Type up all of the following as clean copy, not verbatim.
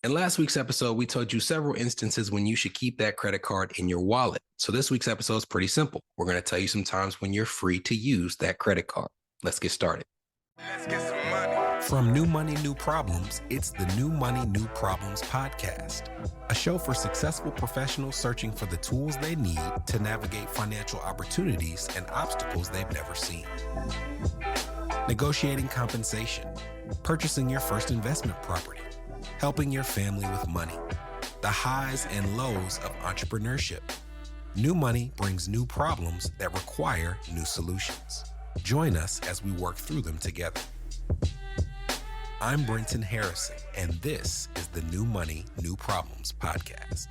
In last week's episode, we told you several instances when you should keep that credit card in your wallet. So this week's episode is pretty simple. We're going to tell you some times when you're free to use that credit card. Let's get started. Let's get some money. From New Money, New Problems, it's the New Money, New Problems podcast, a show for successful professionals searching for the tools they need to navigate financial opportunities and obstacles they've never seen. Negotiating compensation, purchasing your first investment property, helping your family with money, the highs and lows of entrepreneurship. New Money brings new problems that require new solutions. Join us as we work through them together. I'm Brenton Harrison, and this is the New Money, New Problems podcast.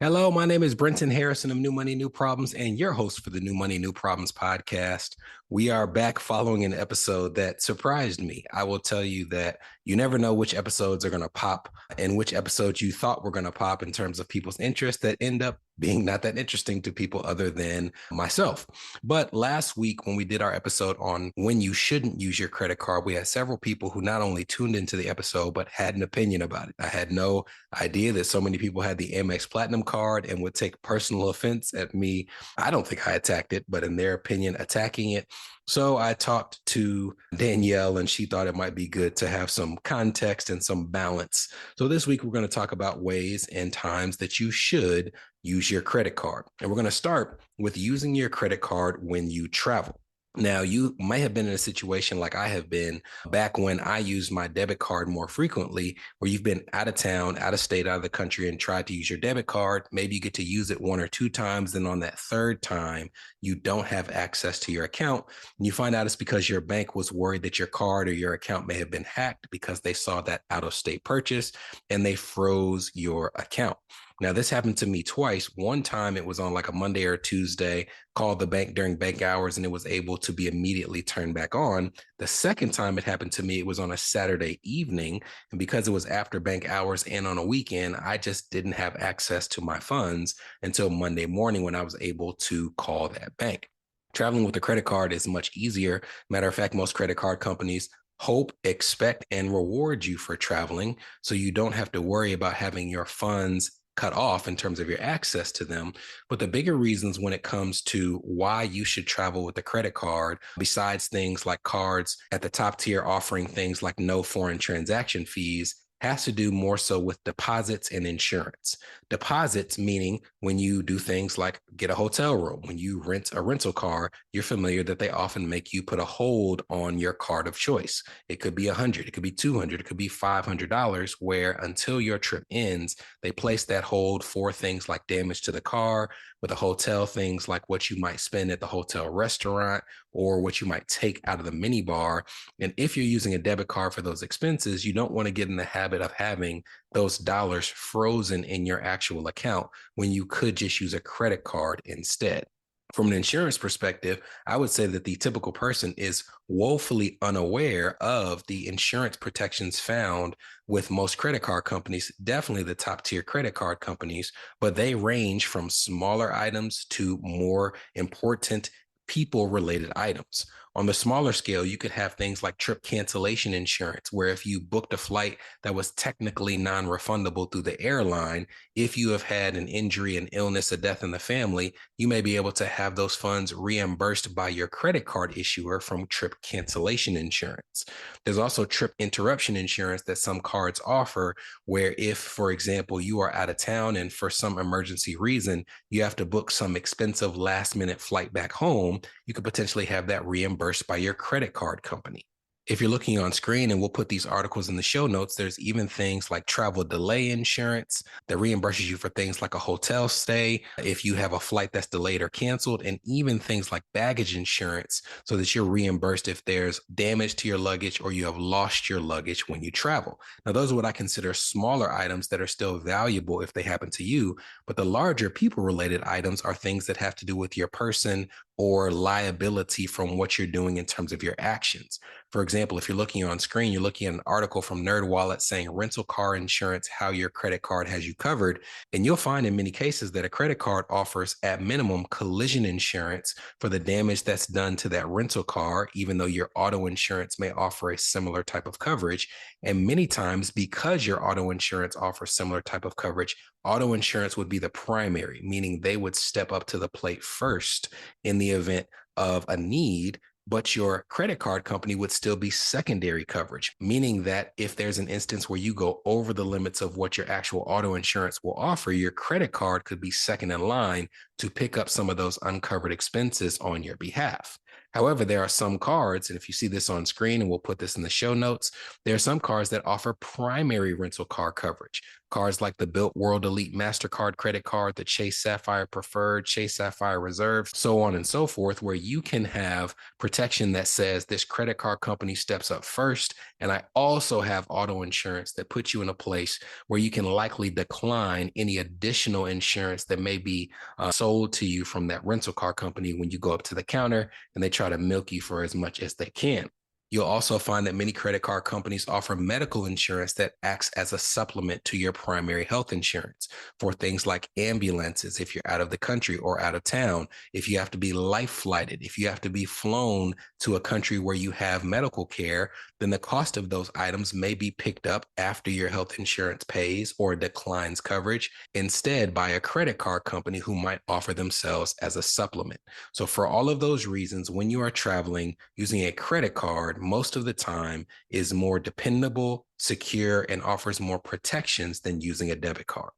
Hello, my name is Brenton Harrison of New Money, New Problems, and your host for the New Money, New Problems podcast. We are back following an episode that surprised me. I will tell you that you never know which episodes are going to pop and which episodes you thought were going to pop in terms of people's interest that end up being not that interesting to people other than myself. But last week when we did our episode on when you shouldn't use your credit card, we had several people who not only tuned into the episode, but had an opinion about it. I had no idea that so many people had the Amex Platinum card and would take personal offense at me. I don't think I attacked it, but in their opinion, attacking it. So I talked to Danielle and she thought it might be good to have some context and some balance. So this week, we're going to talk about ways and times that you should use your credit card. And we're going to start with using your credit card when you travel. Now, you might have been in a situation like I have been back when I used my debit card more frequently, where you've been out of town, out of state, out of the country, and tried to use your debit card. Maybe you get to use it one or two times. Then on that third time, you don't have access to your account. And you find out it's because your bank was worried that your card or your account may have been hacked because they saw that out-of-state purchase and they froze your account. Now, this happened to me twice. One time it was on like a Monday or Tuesday, called the bank during bank hours, and it was able to be immediately turned back on. The second time it happened to me, it was on a Saturday evening. And because it was after bank hours and on a weekend, I just didn't have access to my funds until Monday morning when I was able to call that bank. Traveling with a credit card is much easier. Matter of fact, most credit card companies hope, expect, and reward you for traveling, so you don't have to worry about having your funds cut off in terms of your access to them. But the bigger reasons when it comes to why you should travel with a credit card, besides things like cards at the top tier offering things like no foreign transaction fees, has to do more so with deposits and insurance. Deposits meaning when you do things like get a hotel room, when you rent a rental car, you're familiar that they often make you put a hold on your card of choice. It could be $100, it could be $200, it could be $500, where until your trip ends, they place that hold for things like damage to the car. With a hotel, things like what you might spend at the hotel restaurant or what you might take out of the minibar. And if you're using a debit card for those expenses, you don't want to get in the habit of having those dollars frozen in your actual account when you could just use a credit card instead. From an insurance perspective, I would say that the typical person is woefully unaware of the insurance protections found with most credit card companies, definitely the top tier credit card companies, but they range from smaller items to more important people-related items. On the smaller scale, you could have things like trip cancellation insurance, where if you booked a flight that was technically non-refundable through the airline, if you have had an injury, an illness, a death in the family, you may be able to have those funds reimbursed by your credit card issuer from trip cancellation insurance. There's also trip interruption insurance that some cards offer, where if, for example, you are out of town and for some emergency reason, you have to book some expensive last-minute flight back home, you could potentially have that reimbursed by your credit card company. If you're looking on screen, and we'll put these articles in the show notes, there's even things like travel delay insurance that reimburses you for things like a hotel stay, if you have a flight that's delayed or canceled, and even things like baggage insurance so that you're reimbursed if there's damage to your luggage or you have lost your luggage when you travel. Now, those are what I consider smaller items that are still valuable if they happen to you, but the larger people-related items are things that have to do with your person or liability from what you're doing in terms of your actions. For example, if you're looking on screen, you're looking at an article from NerdWallet saying rental car insurance, how your credit card has you covered. And you'll find in many cases that a credit card offers at minimum collision insurance for the damage that's done to that rental car, even though your auto insurance may offer a similar type of coverage. And many times, because your auto insurance offers similar type of coverage, auto insurance would be the primary, meaning they would step up to the plate first in the event of a need, but your credit card company would still be secondary coverage, meaning that if there's an instance where you go over the limits of what your actual auto insurance will offer, your credit card could be second in line to pick up some of those uncovered expenses on your behalf. However, there are some cards, and if you see this on screen, and we'll put this in the show notes, there are some cards that offer primary rental car coverage. Cards like the Built World Elite MasterCard credit card, the Chase Sapphire Preferred, Chase Sapphire Reserve, so on and so forth, where you can have protection that says this credit card company steps up first. And I also have auto insurance that puts you in a place where you can likely decline any additional insurance that may be sold to you from that rental car company when you go up to the counter and they try to milk you for as much as they can. You'll also find that many credit card companies offer medical insurance that acts as a supplement to your primary health insurance for things like ambulances if you're out of the country or out of town, if you have to be life flighted, if you have to be flown to a country where you have medical care, then the cost of those items may be picked up after your health insurance pays or declines coverage, instead by a credit card company who might offer themselves as a supplement. So for all of those reasons, when you are traveling, using a credit card most of the time is more dependable, secure, and offers more protections than using a debit card.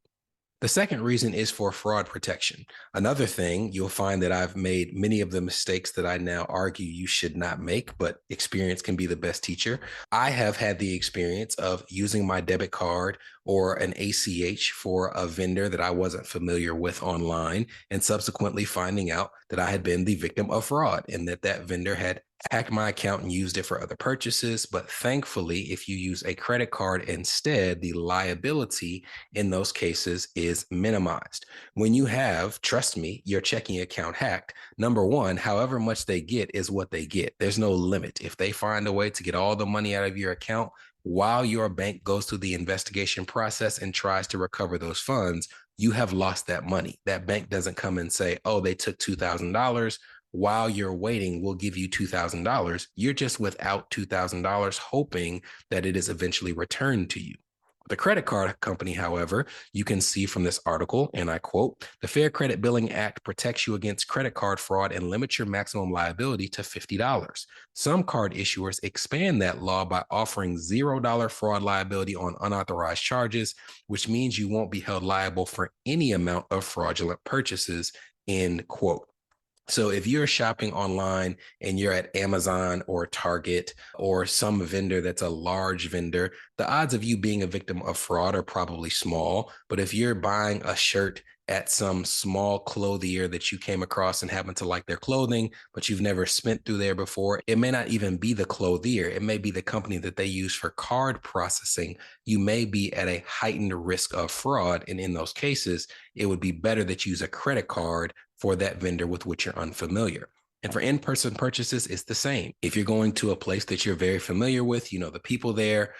The second reason is for fraud protection. Another thing, you'll find that I've made many of the mistakes that I now argue you should not make, but experience can be the best teacher. I have had the experience of using my debit card or an ACH for a vendor that I wasn't familiar with online, and subsequently finding out that I had been the victim of fraud and that vendor had hacked my account and used it for other purchases. But thankfully, if you use a credit card instead, the liability in those cases is minimized. When you have, trust me, your checking account hacked, number one, however much they get is what they get. There's no limit. If they find a way to get all the money out of your account while your bank goes through the investigation process and tries to recover those funds, you have lost that money. That bank doesn't come and say, oh, they took $2,000. While you're waiting, we'll give you $2,000. You're just without $2,000, hoping that it is eventually returned to you. The credit card company, however, you can see from this article, and I quote, "The Fair Credit Billing Act protects you against credit card fraud and limits your maximum liability to $50. Some card issuers expand that law by offering $0 fraud liability on unauthorized charges, which means you won't be held liable for any amount of fraudulent purchases," end quote. So if you're shopping online and you're at Amazon or Target or some vendor that's a large vendor, the odds of you being a victim of fraud are probably small. But if you're buying a shirt at some small clothier that you came across and happen to like their clothing, but you've never spent through there before, it may not even be the clothier. It may be the company that they use for card processing. You may be at a heightened risk of fraud. And in those cases, it would be better that you use a credit card for that vendor with which you're unfamiliar. And for in-person purchases, it's the same. If you're going to a place that you're very familiar with, you know the people there,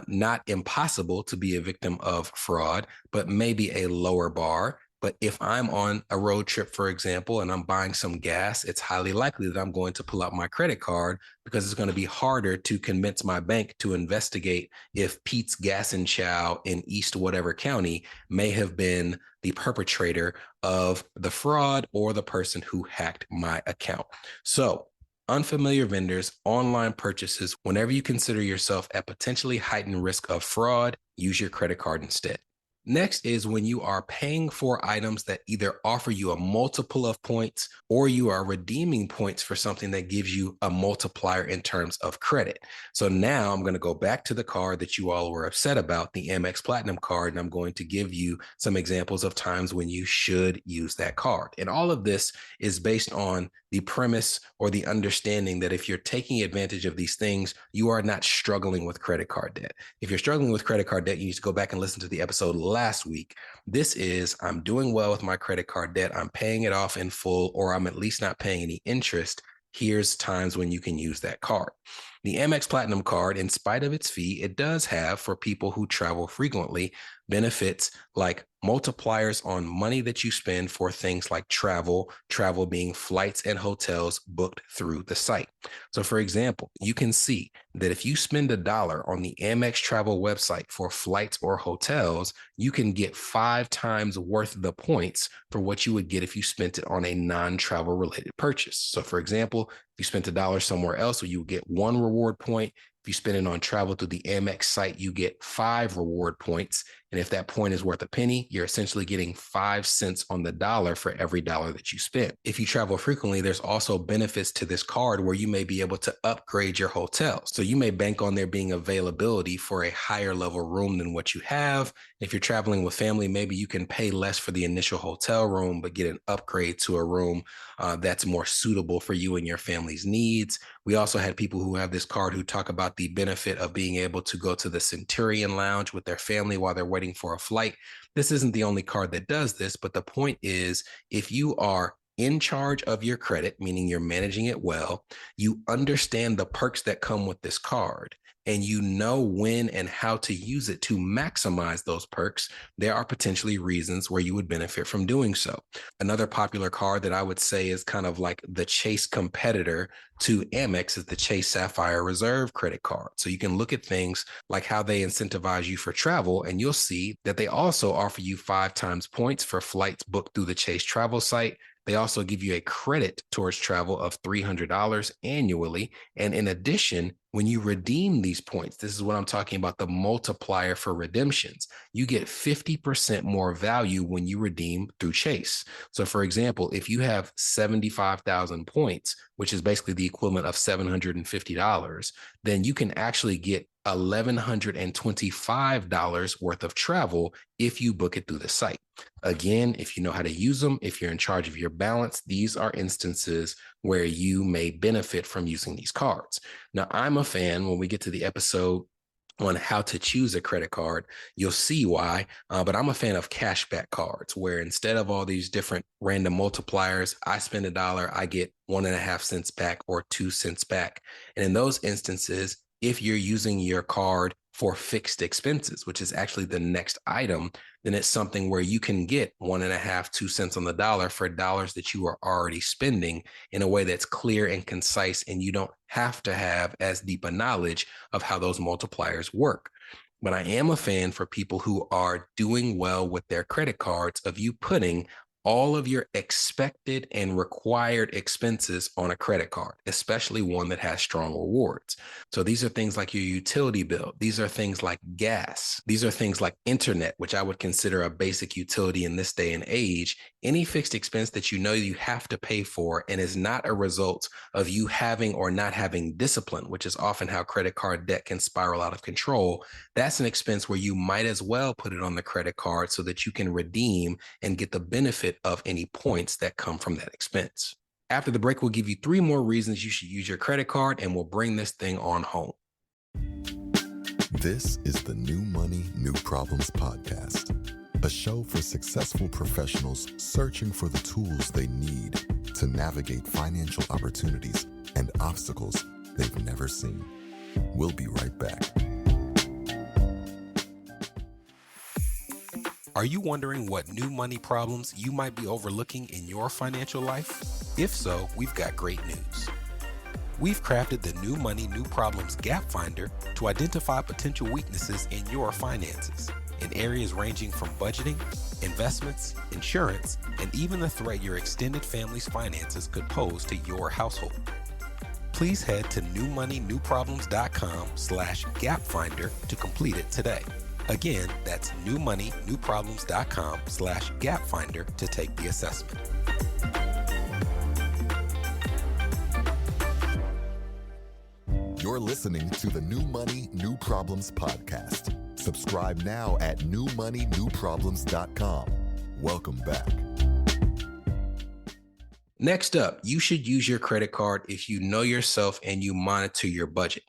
not impossible to be a victim of fraud, but maybe a lower bar. But if I'm on a road trip, for example, and I'm buying some gas, it's highly likely that I'm going to pull out my credit card because it's going to be harder to convince my bank to investigate if Pete's Gas and Chow in East whatever county may have been the perpetrator of the fraud or the person who hacked my account. So unfamiliar vendors, online purchases, whenever you consider yourself at potentially heightened risk of fraud, use your credit card instead. Next is when you are paying for items that either offer you a multiple of points or you are redeeming points for something that gives you a multiplier in terms of credit. So now I'm going to go back to the card that you all were upset about, the Amex Platinum card, and I'm going to give you some examples of times when you should use that card. And all of this is based on the premise or the understanding that if you're taking advantage of these things, you are not struggling with credit card debt. If you're struggling with credit card debt, you need to go back and listen to the episode last week. This is, I'm doing well with my credit card debt. I'm paying it off in full, or I'm at least not paying any interest. Here's times when you can use that card. The Amex Platinum card, in spite of its fee, it does have, for people who travel frequently, benefits like multipliers on money that you spend for things like travel being flights and hotels booked through the site. So for example, you can see that if you spend $1 on the Amex travel website for flights or hotels, you can get 5 times worth of the points for what you would get if you spent it on a non-travel related purchase. So for example, if you spent $1 somewhere else, you would get 1 reward point. If you spend it on travel through the Amex site, you get 5 reward points. And if that point is worth a penny, you're essentially getting 5 cents on the dollar for every dollar that you spend. If you travel frequently, there's also benefits to this card where you may be able to upgrade your hotel. So you may bank on there being availability for a higher level room than what you have. If you're traveling with family, maybe you can pay less for the initial hotel room, but get an upgrade to a room that's more suitable for you and your family's needs. We also had people who have this card who talk about the benefit of being able to go to the Centurion Lounge with their family while they're waiting for a flight. This isn't the only card that does this, but the point is, if you are in charge of your credit, meaning you're managing it well, you understand the perks that come with this card, and you know when and how to use it to maximize those perks, there are potentially reasons where you would benefit from doing so. Another popular card that I would say is kind of like the Chase competitor to Amex is the Chase Sapphire Reserve credit card. So you can look at things like how they incentivize you for travel, and you'll see that they also offer you 5 times points for flights booked through the Chase travel site. They also give you a credit towards travel of $300 annually. And in addition, when you redeem these points, this is what I'm talking about, the multiplier for redemptions, you get 50% more value when you redeem through Chase. So for example, if you have 75,000 points, which is basically the equivalent of $750, then you can actually get $1,125 worth of travel if you book it through the site. Again, if you know how to use them, if you're in charge of your balance, these are instances where you may benefit from using these cards. Now, I'm a fan, when we get to the episode on how to choose a credit card, you'll see why, but I'm a fan of cashback cards, where instead of all these different random multipliers, I spend $1, I get 1.5 cents back or 2 cents back. And in those instances, if you're using your card for fixed expenses, which is actually the next item, then it's something where you can get 1.5, 2 cents on the dollar for dollars that you are already spending in a way that's clear and concise, and you don't have to have as deep a knowledge of how those multipliers work. But I am a fan for people who are doing well with their credit cards of you putting all of your expected and required expenses on a credit card, especially one that has strong rewards. So these are things like your utility bill. These are things like gas. These are things like internet, which I would consider a basic utility in this day and age. Any fixed expense that you know you have to pay for and is not a result of you having or not having discipline, which is often how credit card debt can spiral out of control. That's an expense where you might as well put it on the credit card so that you can redeem and get the benefit of any points that come from that expense. After the break, we'll give you 3 more reasons you should use your credit card, and we'll bring this thing on home. This is the New Money, New Problems podcast, a show for successful professionals searching for the tools they need to navigate financial opportunities and obstacles they've never seen. We'll be right back. Are you wondering what new money problems you might be overlooking in your financial life? If so, we've got great news. We've crafted the New Money, New Problems Gap Finder to identify potential weaknesses in your finances in areas ranging from budgeting, investments, insurance, and even the threat your extended family's finances could pose to your household. Please head to newmoneynewproblems.com/gapfinder to complete it today. Again, that's newmoneynewproblems.com/gapfinder to take the assessment. You're listening to the New Money, New Problems podcast. Subscribe now at newmoneynewproblems.com. Welcome back. Next up, you should use your credit card if you know yourself and you monitor your budget.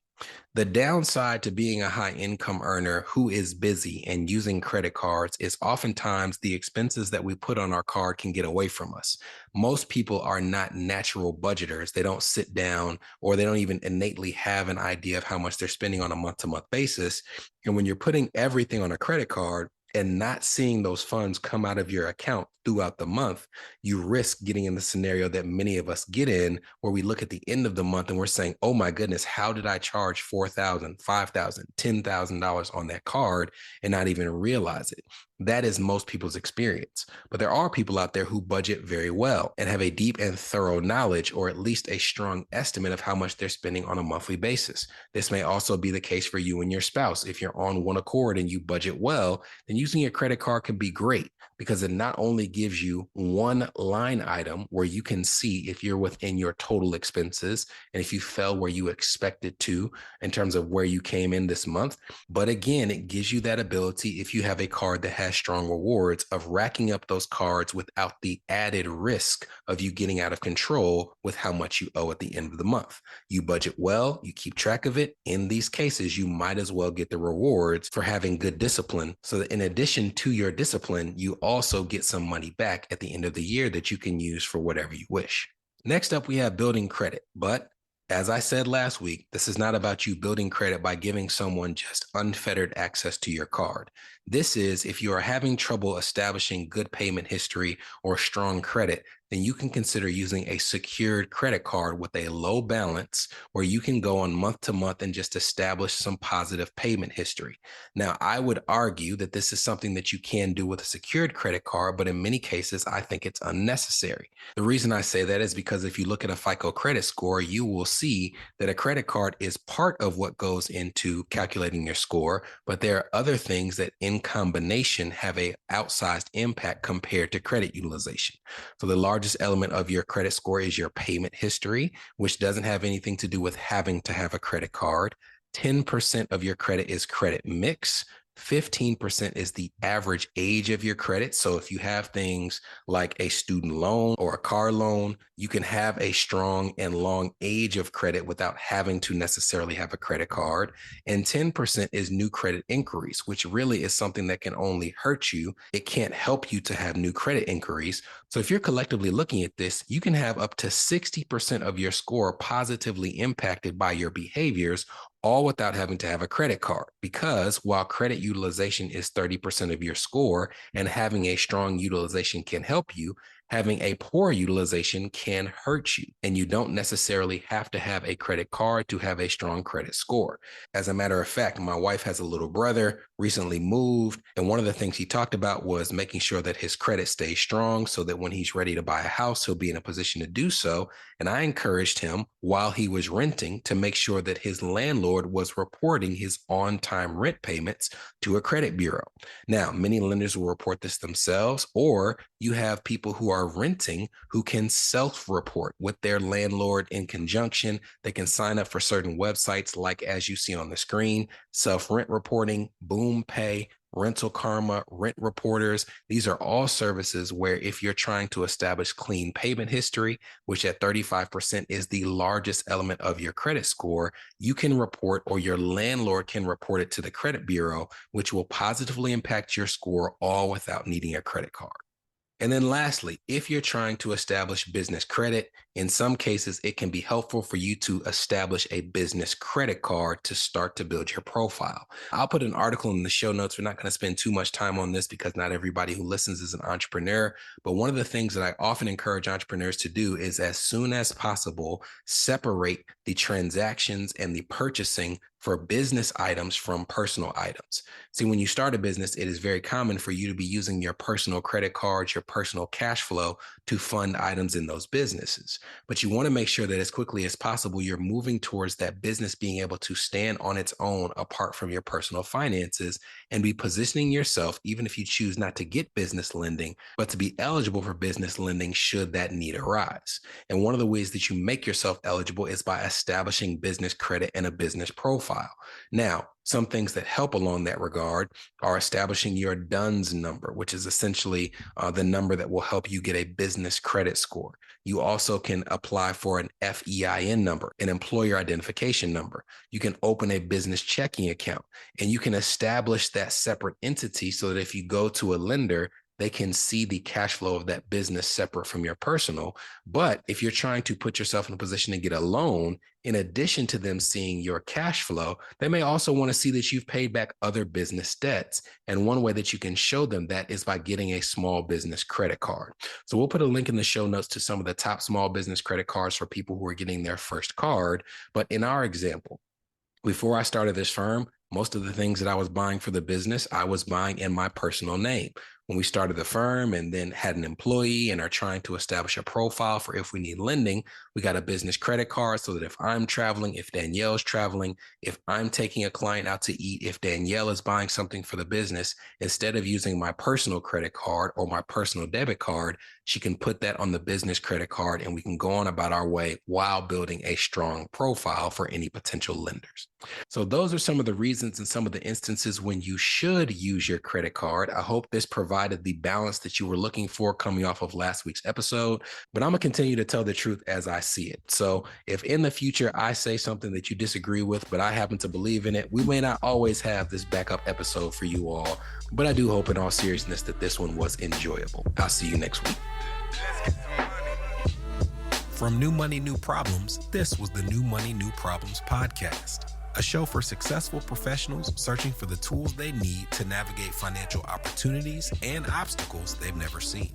The downside to being a high income earner who is busy and using credit cards is oftentimes the expenses that we put on our card can get away from us. Most people are not natural budgeters. They don't sit down or they don't even innately have an idea of how much they're spending on a month to month basis. And when you're putting everything on a credit card, and not seeing those funds come out of your account throughout the month, you risk getting in the scenario that many of us get in, where we look at the end of the month and we're saying, oh my goodness, how did I charge $4,000, $5,000, $10,000 on that card and not even realize it? That is most people's experience. But there are people out there who budget very well and have a deep and thorough knowledge, or at least a strong estimate of how much they're spending on a monthly basis. This may also be the case for you and your spouse. If you're on one accord and you budget well, then using your credit card can be great, because it not only gives you one line item where you can see if you're within your total expenses and if you fell where you expected to in terms of where you came in this month, but again, it gives you that ability, if you have a card that has strong rewards, of racking up those cards without the added risk of you getting out of control with how much you owe at the end of the month. You budget well, you keep track of it. In these cases, you might as well get the rewards for having good discipline, so that in addition to your discipline, you also get some money back at the end of the year that you can use for whatever you wish. Next up, we have building credit. But as I said last week, this is not about you building credit by giving someone just unfettered access to your card. This is if you are having trouble establishing good payment history or strong credit, then you can consider using a secured credit card with a low balance, where you can go on month to month and just establish some positive payment history. Now, I would argue that this is something that you can do with a secured credit card, but in many cases, I think it's unnecessary. The reason I say that is because if you look at a FICO credit score, you will see that a credit card is part of what goes into calculating your score, but there are other things that in combination have a outsized impact compared to credit utilization. So the largest element of your credit score is your payment history, which doesn't have anything to do with having to have a credit card. 10% of your credit is credit mix. 15% is the average age of your credit. So if you have things like a student loan or a car loan, you can have a strong and long age of credit without having to necessarily have a credit card. And 10% is new credit inquiries, which really is something that can only hurt you. It can't help you to have new credit inquiries. So if you're collectively looking at this, you can have up to 60% of your score positively impacted by your behaviors, all without having to have a credit card. Because while credit utilization is 30% of your score and having a strong utilization can help you, having a poor utilization can hurt you. And you don't necessarily have to have a credit card to have a strong credit score. As a matter of fact, my wife has a little brother, recently moved, and one of the things he talked about was making sure that his credit stays strong so that when he's ready to buy a house, he'll be in a position to do so. And I encouraged him, while he was renting, to make sure that his landlord was reporting his on-time rent payments to a credit bureau. Now, many lenders will report this themselves, or you have people who are renting who can self-report with their landlord in conjunction. They can sign up for certain websites like, as you see on the screen, Self-Rent Reporting, Boom Pay, Rental Karma, Rent Reporters. These are all services where if you're trying to establish clean payment history, which at 35% is the largest element of your credit score, you can report, or your landlord can report it to the credit bureau, which will positively impact your score, all without needing a credit card. And then lastly, if you're trying to establish business credit, in some cases, it can be helpful for you to establish a business credit card to start to build your profile. I'll put an article in the show notes. We're not going to spend too much time on this because not everybody who listens is an entrepreneur. But one of the things that I often encourage entrepreneurs to do is, as soon as possible, separate the transactions and the purchasing for business items from personal items. See, when you start a business, it is very common for you to be using your personal credit cards, your personal cash flow to fund items in those businesses. But you want to make sure that as quickly as possible, you're moving towards that business being able to stand on its own apart from your personal finances, and be positioning yourself, even if you choose not to get business lending, but to be eligible for business lending should that need arise. And one of the ways that you make yourself eligible is by establishing business credit and a business profile. profile. Now, some things that help along that regard are establishing your DUNS number, which is essentially the number that will help you get a business credit score. You also can apply for an FEIN number, an employer identification number. You can open a business checking account, and you can establish that separate entity so that if you go to a lender, they can see the cash flow of that business separate from your personal. But if you're trying to put yourself in a position to get a loan, in addition to them seeing your cash flow, they may also want to see that you've paid back other business debts. And one way that you can show them that is by getting a small business credit card. So we'll put a link in the show notes to some of the top small business credit cards for people who are getting their first card. But in our example, before I started this firm, most of the things that I was buying for the business, I was buying in my personal name. When we started the firm and then had an employee and are trying to establish a profile for if we need lending, we got a business credit card so that if I'm traveling, if Danielle's traveling, if I'm taking a client out to eat, if Danielle is buying something for the business, instead of using my personal credit card or my personal debit card, she can put that on the business credit card and we can go on about our way while building a strong profile for any potential lenders. So those are some of the reasons and some of the instances when you should use your credit card. I hope this provided the balance that you were looking for coming off of last week's episode, but I'm gonna continue to tell the truth as I see it. So if in the future I say something that you disagree with, but I happen to believe in it, we may not always have this backup episode for you all, but I do hope in all seriousness that this one was enjoyable. I'll see you next week. From New Money, New Problems, this was the New Money, New Problems podcast, a show for successful professionals searching for the tools they need to navigate financial opportunities and obstacles they've never seen.